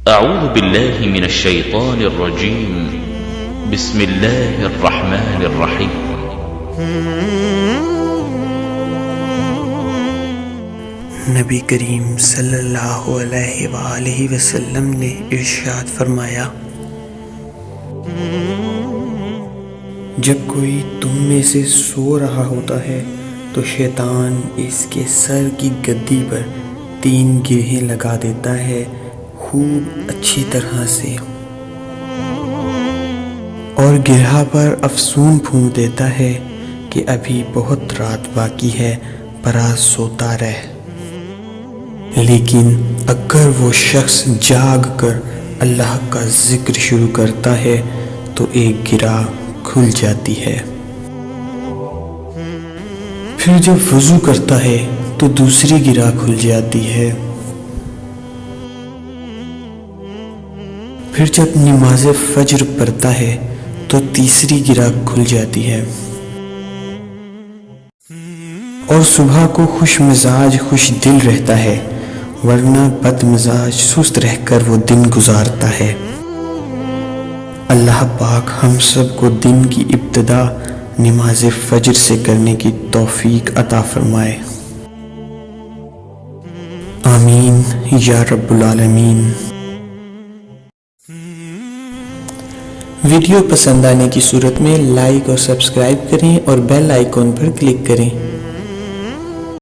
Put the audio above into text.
أعوذ بالله من الشيطان الرجيم. بسم الله الرحمن الرحيم. نبی کریم صلی اللہ علیہ وآلہ وسلم نے ارشاد فرمایا، جب کوئی تم میں سے سو رہا ہوتا ہے تو شیطان اس کے سر کی گدی پر 3 گرہیں لگا دیتا ہے خوب اچھی طرح سے، اور گرہ پر افسون پھونک دیتا ہے کہ ابھی بہت رات باقی ہے، برات سوتا رہ۔ لیکن اگر وہ شخص جاگ کر اللہ کا ذکر شروع کرتا ہے تو ایک گرہ کھل جاتی ہے، پھر جب وضو کرتا ہے تو دوسری گرہ کھل جاتی ہے، پھر جب نماز فجر پڑھتا ہے تو تیسری گرہ کھل جاتی ہے، اور صبح کو خوش مزاج خوش دل رہتا ہے، ورنہ بد مزاج سست رہ کر وہ دن گزارتا ہے۔ اللہ پاک ہم سب کو دن کی ابتدا نماز فجر سے کرنے کی توفیق عطا فرمائے، آمین یا رب العالمین۔ ویڈیو پسند آنے کی صورت میں لائک اور سبسکرائب کریں اور بیل آئیکن پر کلک کریں۔